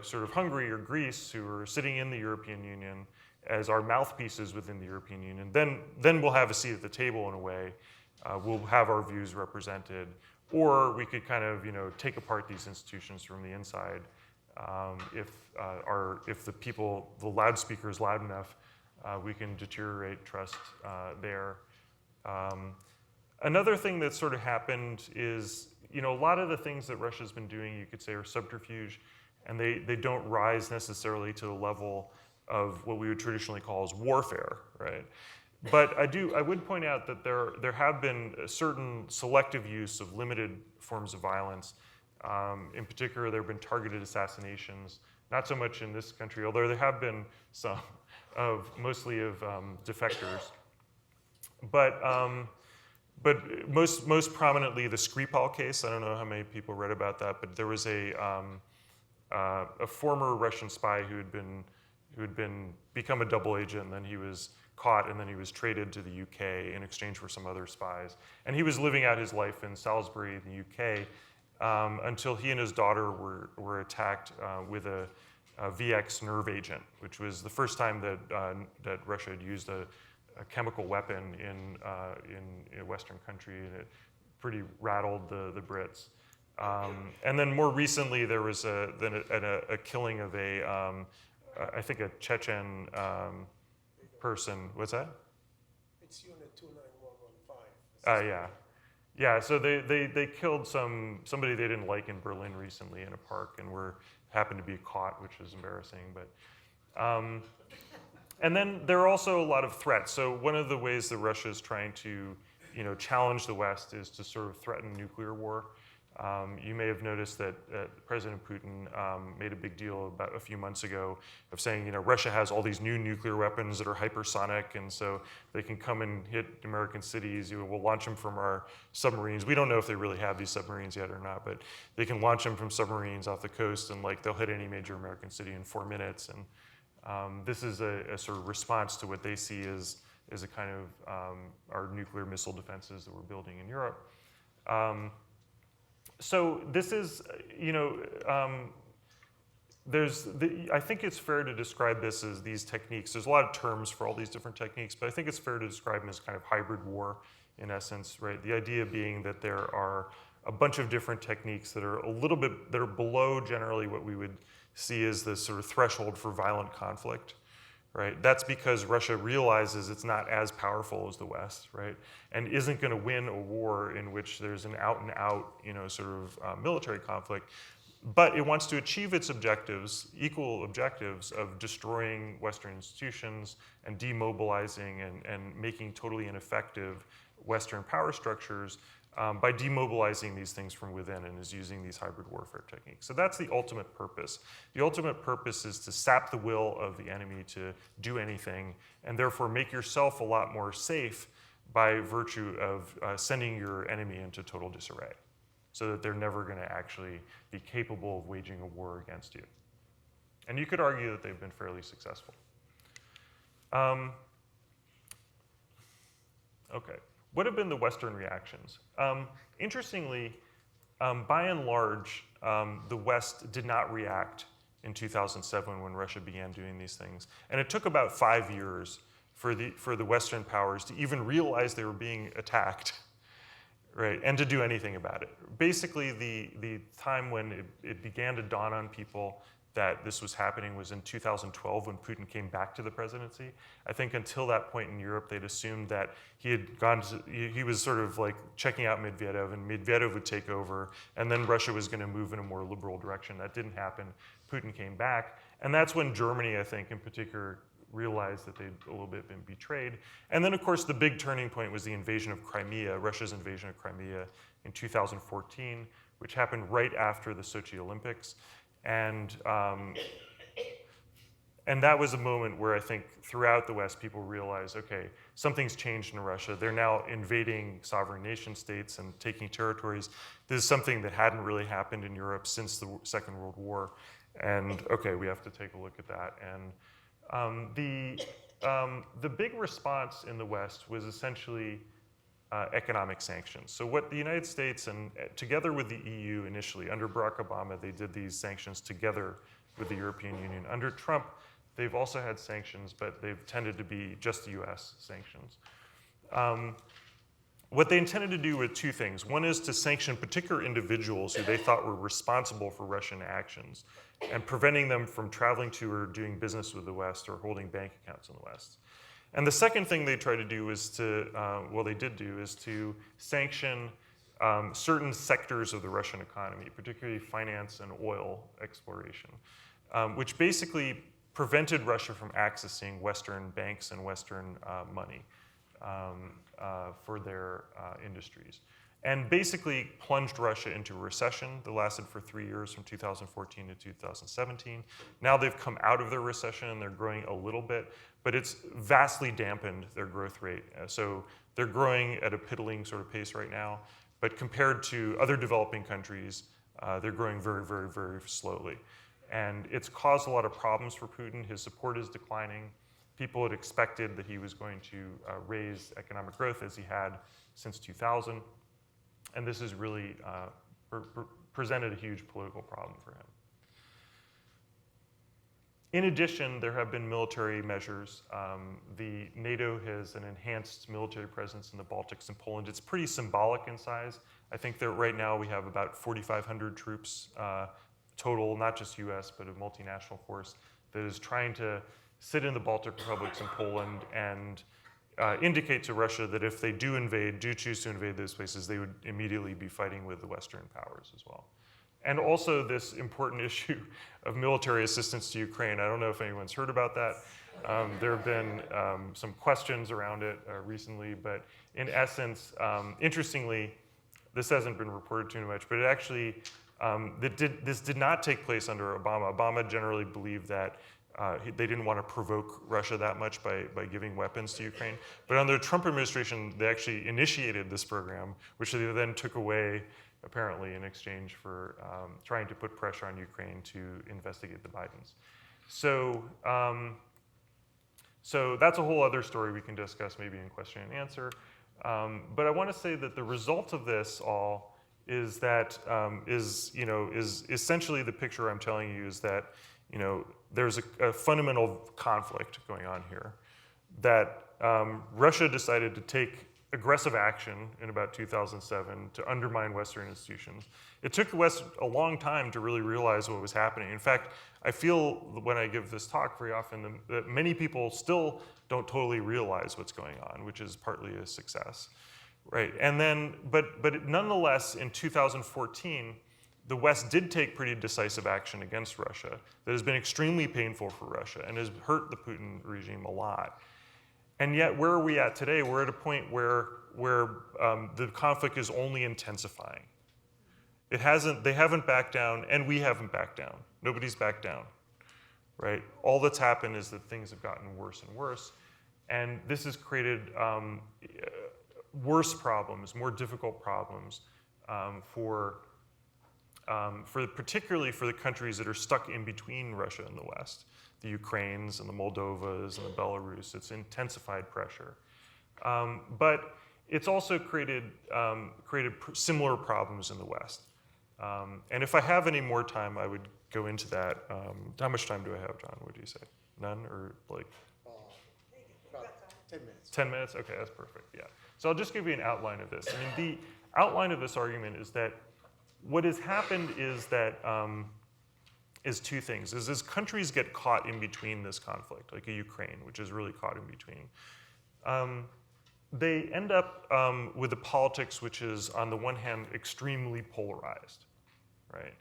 sort of Hungary or Greece, who are sitting in the European Union, as our mouthpieces within the European Union, then we'll have a seat at the table in a way. We'll have our views represented, or we could kind of take apart these institutions from the inside. If the loudspeaker is loud enough, we can deteriorate trust there. Another thing that sort of happened is, a lot of the things that Russia's been doing, you could say, are subterfuge, and they don't rise necessarily to the level of what we would traditionally call as warfare, right? But I would point out that there have been a certain selective use of limited forms of violence. In particular, there have been targeted assassinations, not so much in this country, although there have been some, mostly of defectors. But most prominently, the Skripal case. I don't know how many people read about that, but there was a former Russian spy who had become a double agent, and then he was caught, and then he was traded to the UK in exchange for some other spies. And he was living out his life in Salisbury in the UK until he and his daughter were attacked with a VX nerve agent, which was the first time that Russia had used a chemical weapon in a Western country, and it pretty rattled the Brits. And then more recently, there was a killing of I think a Chechen person. What's that?
It's Unit 29115.
Yeah. So they killed somebody they didn't like in Berlin recently in a park, and happened to be caught, which is embarrassing. But and then there are also a lot of threats. So one of the ways that Russia is trying to challenge the West is to sort of threaten nuclear war. You may have noticed that President Putin made a big deal about a few months ago of saying, Russia has all these new nuclear weapons that are hypersonic, and so they can come and hit American cities. We'll launch them from our submarines. We don't know if they really have these submarines yet or not, but they can launch them from submarines off the coast, and they'll hit any major American city in 4 minutes. And this is a sort of response to what they see as a kind of our nuclear missile defenses that we're building in Europe. So this is, I think it's fair to describe this as these techniques. There's a lot of terms for all these different techniques, but I think it's fair to describe them as kind of hybrid war in essence, right? The idea being that there are a bunch of different techniques that are that are below generally what we would see as the sort of threshold for violent conflict. Right? That's because Russia realizes it's not as powerful as the West, right? And isn't going to win a war in which there's an out-and-out, sort of military conflict. But it wants to achieve its objectives, equal objectives of destroying Western institutions and demobilizing and making totally ineffective Western power structures by demobilizing these things from within, and is using these hybrid warfare techniques. So that's the ultimate purpose. The ultimate purpose is to sap the will of the enemy to do anything, and therefore make yourself a lot more safe by virtue of sending your enemy into total disarray, so that they're never going to actually be capable of waging a war against you. And you could argue that they've been fairly successful. Okay, what have been the Western reactions? Interestingly, by and large, the West did not react in 2007 when Russia began doing these things. And it took about 5 years for the Western powers to even realize they were being attacked, right, and to do anything about it. Basically, the time when it began to dawn on people that this was happening was in 2012 when Putin came back to the presidency. I think until that point in Europe, they'd assumed that he was sort of like checking out Medvedev, and Medvedev would take over, and then Russia was going to move in a more liberal direction. That didn't happen. Putin came back, and that's when Germany, I think, in particular, realized that they'd a little bit been betrayed. And then, of course, the big turning point was the invasion of Crimea, Russia's invasion of Crimea in 2014, which happened right after the Sochi Olympics. And that was a moment where I think throughout the West, people realized, okay, something's changed in Russia. They're now invading sovereign nation states and taking territories. This is something that hadn't really happened in Europe since the Second World War. And okay, we have to take a look at that. And the big response in the West was essentially economic sanctions. So what the United States, and together with the EU initially, under Barack Obama, they did these sanctions together with the European Union. Under Trump, they've also had sanctions, but they've tended to be just the US sanctions. What they intended to do were two things. One is to sanction particular individuals who they thought were responsible for Russian actions and preventing them from traveling to or doing business with the West or holding bank accounts in the West. And the second thing they tried to do was to sanction certain sectors of the Russian economy, particularly finance and oil exploration, which basically prevented Russia from accessing Western banks and Western money for their industries. And basically plunged Russia into a recession that lasted for 3 years from 2014 to 2017. Now they've come out of their recession and they're growing a little bit, but it's vastly dampened their growth rate. So they're growing at a piddling sort of pace right now, but compared to other developing countries, they're growing very, very, very slowly. And it's caused a lot of problems for Putin. His support is declining. People had expected that he was going to raise economic growth as he had since 2000. And this has really presented a huge political problem for him. In addition, there have been military measures. The NATO has an enhanced military presence in the Baltics and Poland. It's pretty symbolic in size. I think that right now we have about 4,500 troops total, not just US, but a multinational force that is trying to sit in the Baltic republics and Poland and indicate to Russia that if they do choose to invade those places, they would immediately be fighting with the Western powers as well. And also this important issue of military assistance to Ukraine. I don't know if anyone's heard about that. There have been some questions around it recently, but in essence, interestingly, this hasn't been reported too much, but it actually, this did not take place under Obama. Obama generally believed that they didn't want to provoke Russia that much by giving weapons to Ukraine. But under the Trump administration, they actually initiated this program, which they then took away, apparently, in exchange for trying to put pressure on Ukraine to investigate the Bidens. So, so that's a whole other story we can discuss maybe in question and answer. But I want to say that the result of this all is that is essentially the picture I'm telling you is that there's a fundamental conflict going on here, that Russia decided to take aggressive action in about 2007 to undermine Western institutions. It took the West a long time to really realize what was happening. In fact, I feel when I give this talk very often that many people still don't totally realize what's going on, which is partly a success, right? And then, but nonetheless, in 2014, the West did take pretty decisive action against Russia that has been extremely painful for Russia and has hurt the Putin regime a lot. And yet, where are we at today? We're at a point where the conflict is only intensifying. They haven't backed down, and we haven't backed down. Nobody's backed down, right? All that's happened is that things have gotten worse and worse, and this has created worse problems, more difficult problems particularly for the countries that are stuck in between Russia and the West, the Ukraines and the Moldovas and the Belarus. It's intensified pressure. But it's also created similar problems in the West. And if I have any more time, I would go into that. How much time do I have, John? What do you say? None, or like?
About 10 minutes.
10 minutes? Okay, that's perfect, yeah. So I'll just give you an outline of this. I mean, the outline of this argument is that what has happened is that, is two things. Is as countries get caught in between this conflict, like a Ukraine, which is really caught in between, they end up with a politics which is, on the one hand, extremely polarized, right?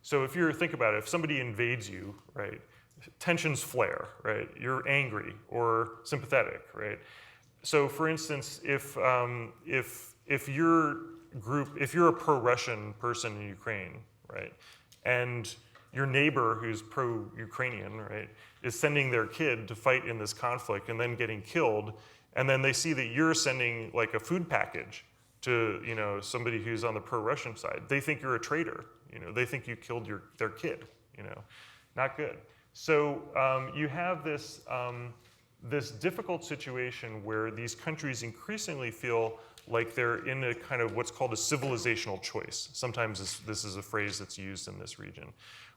So if you think about it, if somebody invades you, right, tensions flare, right? You're angry or sympathetic, right? So for instance, if you're a pro-Russian person in Ukraine, right, and your neighbor who's pro-Ukrainian, right, is sending their kid to fight in this conflict and then getting killed, and then they see that you're sending like a food package to, you know, somebody who's on the pro-Russian side, they think you're a traitor. You know, they think you killed their kid. You know, not good. So you have this this difficult situation where these countries increasingly feel like they're in a kind of what's called a civilizational choice. Sometimes this is a phrase that's used in this region,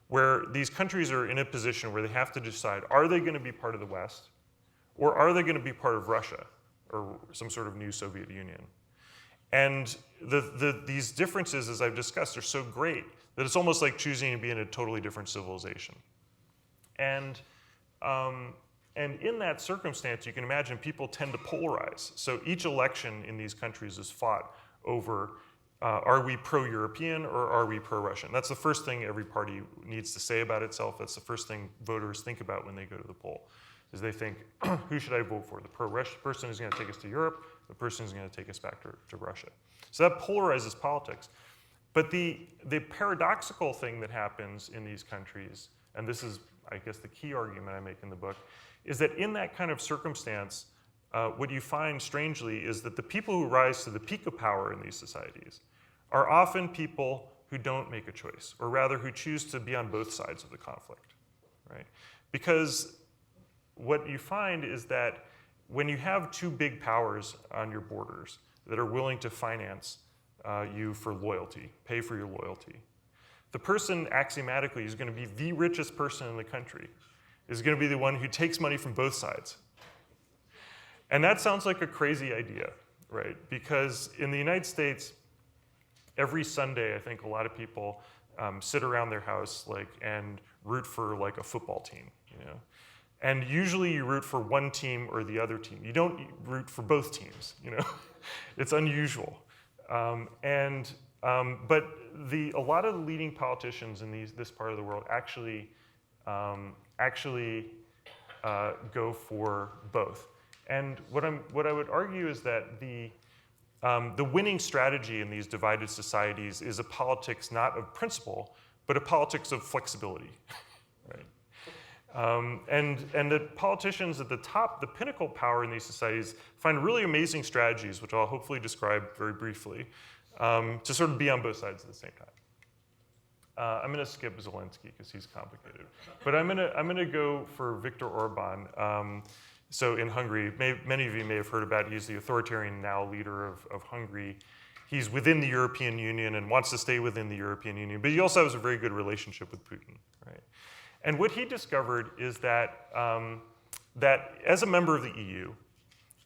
where these countries are in a position where they have to decide, are they going to be part of the West, or are they going to be part of Russia, or some sort of new Soviet Union? And these differences, as I've discussed, are so great that it's almost like choosing to be in a totally different civilization. And in that circumstance, you can imagine people tend to polarize. So each election in these countries is fought over, are we pro-European or are we pro-Russian? That's the first thing every party needs to say about itself. That's the first thing voters think about when they go to the poll, is they think, who should I vote for? The pro-Russian person who's going to take us to Europe, the person who's going to take us back to Russia. So that polarizes politics. But the paradoxical thing that happens in these countries, and this is, I guess, the key argument I make in the book, is that in that kind of circumstance, what you find strangely is that the people who rise to the peak of power in these societies are often people who don't make a choice, or rather who choose to be on both sides of the conflict, right? Because what you find is that when you have two big powers on your borders that are willing to finance you for loyalty, pay for your loyalty, the person axiomatically is going to be the richest person in the country, is going to be the one who takes money from both sides. And that sounds like a crazy idea, right? Because in the United States, every Sunday, I think a lot of people sit around their house and root for like a football team, you know? And usually you root for one team or the other team. You don't root for both teams, you know? It's unusual. But a lot of the leading politicians in this part of the world actually go for both. And what I would argue is that the winning strategy in these divided societies is a politics not of principle, but a politics of flexibility, right? And the politicians at the top, the pinnacle power in these societies, find really amazing strategies, which I'll hopefully describe very briefly, to sort of be on both sides at the same time. I'm going to skip Zelensky because he's complicated, but I'm going to go for Viktor Orban. So in Hungary, many of you may have heard about. He's the authoritarian now leader of Hungary. He's within the European Union and wants to stay within the European Union, but he also has a very good relationship with Putin, right? And what he discovered is that that as a member of the EU,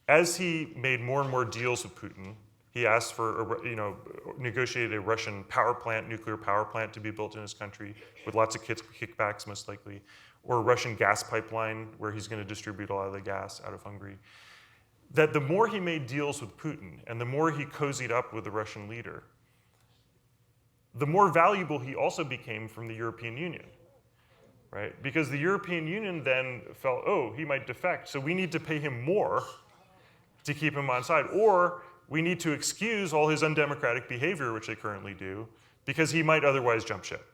as he made more and more deals with Putin, he asked for, negotiated a Russian nuclear power plant to be built in his country with lots of kickbacks, most likely, or a Russian gas pipeline where he's going to distribute a lot of the gas out of Hungary. That the more he made deals with Putin and the more he cozied up with the Russian leader, the more valuable he also became from the European Union, right? Because the European Union then felt, oh, he might defect, so we need to pay him more to keep him on side, or we need to excuse all his undemocratic behavior, which they currently do, because he might otherwise jump ship.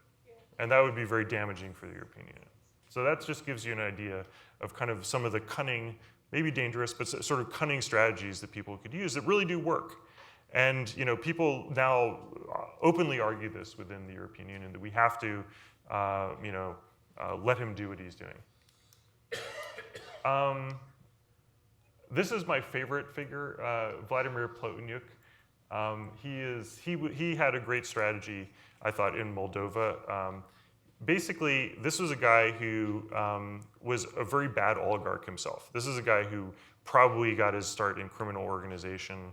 And that would be very damaging for the European Union. So that just gives you an idea of kind of some of the cunning maybe dangerous, but sort of cunning strategies that people could use that really do work. And people now openly argue this within the European Union, that we have to let him do what he's doing. This is my favorite figure, Vladimir Plahotniuc. He had a great strategy, I thought, in Moldova. Basically, this was a guy who was a very bad oligarch himself. This is a guy who probably got his start in criminal organization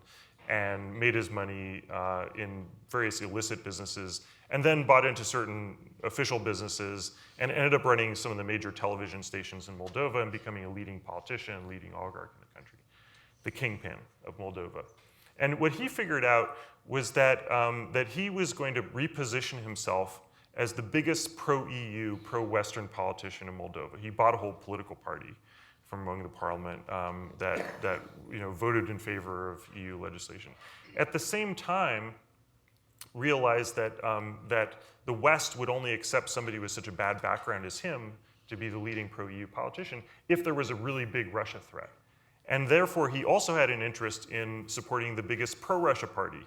and made his money in various illicit businesses, and then bought into certain official businesses and ended up running some of the major television stations in Moldova and becoming a leading politician, leading oligarch in the country, the kingpin of Moldova. And what he figured out was that, that he was going to reposition himself as the biggest pro-EU, pro-Western politician in Moldova. He bought a whole political party from among the parliament that voted in favor of EU legislation. At the same time, realized that, that the West would only accept somebody with such a bad background as him to be the leading pro-EU politician if there was a really big Russia threat. And therefore, he also had an interest in supporting the biggest pro-Russia party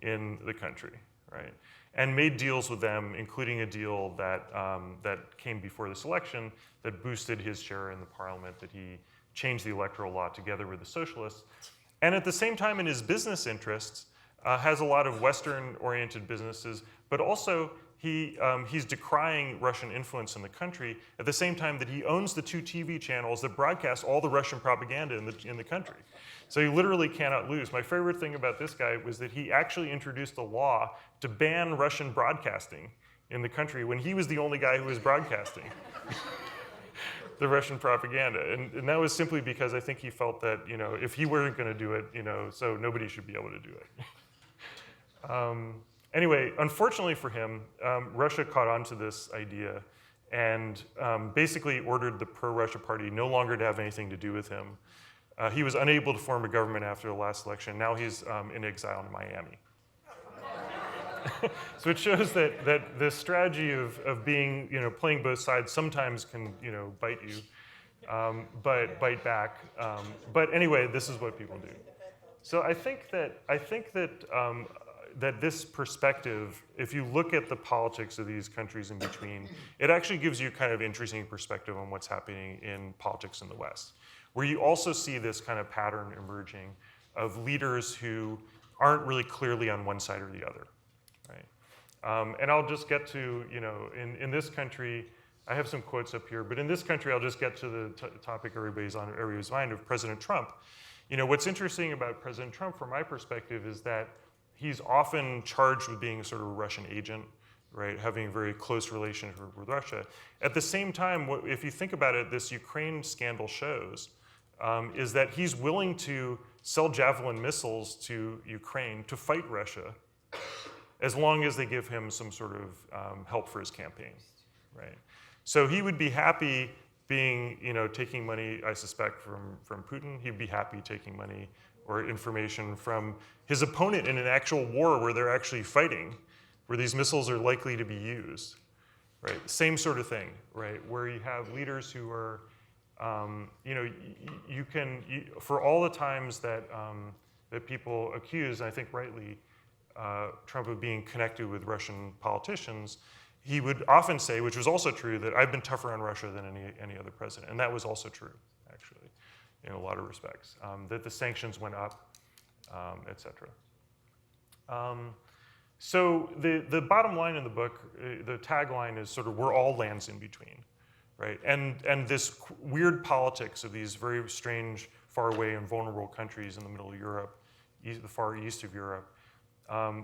in the country, right? And made deals with them, including a deal that, that came before this election that boosted his share in the parliament, that he changed the electoral law together with the socialists. And at the same time, in his business interests, has a lot of Western-oriented businesses, but also he's decrying Russian influence in the country at the same time that he owns the 2 TV channels that broadcast all the Russian propaganda in the country. So he literally cannot lose. My favorite thing about this guy was that he actually introduced a law to ban Russian broadcasting in the country when he was the only guy who was broadcasting the Russian propaganda. And that was simply because I think he felt that, if he weren't going to do it, so nobody should be able to do it. Anyway, unfortunately for him, Russia caught on to this idea and basically ordered the pro-Russia party no longer to have anything to do with him. He was unable to form a government after the last election. Now he's in exile in Miami. So it shows that the strategy of being, playing both sides sometimes can, bite you, but bite back. But anyway, this is what people do. So I think that that this perspective, if you look at the politics of these countries in between, it actually gives you kind of interesting perspective on what's happening in politics in the West, where you also see this kind of pattern emerging of leaders who aren't really clearly on one side or the other, right? And I'll just get to, in this country, I have some quotes up here, but in this country, I'll just get to the topic everybody's on everybody's mind of President Trump. What's interesting about President Trump, from my perspective, is that he's often charged with being sort of a Russian agent, right? Having a very close relationship with Russia. At the same time, if you think about it, this Ukraine scandal shows is that he's willing to sell Javelin missiles to Ukraine to fight Russia, as long as they give him some sort of help for his campaign, right? So he would be happy being, taking money, I suspect, from Putin. He'd be happy taking money or information from his opponent in an actual war where they're actually fighting, where these missiles are likely to be used, right? Same sort of thing, right? Where you have leaders who are, for all the times that, that people accuse, I think rightly, Trump of being connected with Russian politicians, he would often say, which was also true, that I've been tougher on Russia than any other president. And that was also true, actually, in a lot of respects, that the sanctions went up, et cetera. So the bottom line in the book, the tagline is sort of, we're all lands in between, right? And this weird politics of these very strange, far away and vulnerable countries in the middle of Europe, the far east of Europe,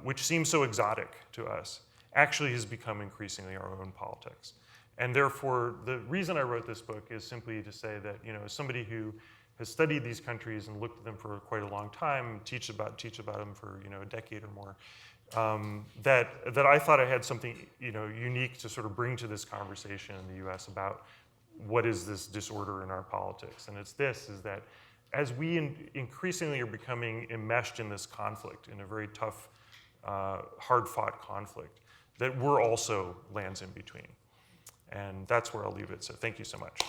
which seems so exotic to us, actually has become increasingly our own politics. And therefore, the reason I wrote this book is simply to say that, as somebody who has studied these countries and looked at them for quite a long time, teach about them for a decade or more, that I thought I had something unique to sort of bring to this conversation in the U.S. about what is this disorder in our politics. And it's this, is that as we increasingly are becoming enmeshed in this conflict, in a very tough, hard-fought conflict, that we're also lands in between. And that's where I'll leave it. So thank you so much.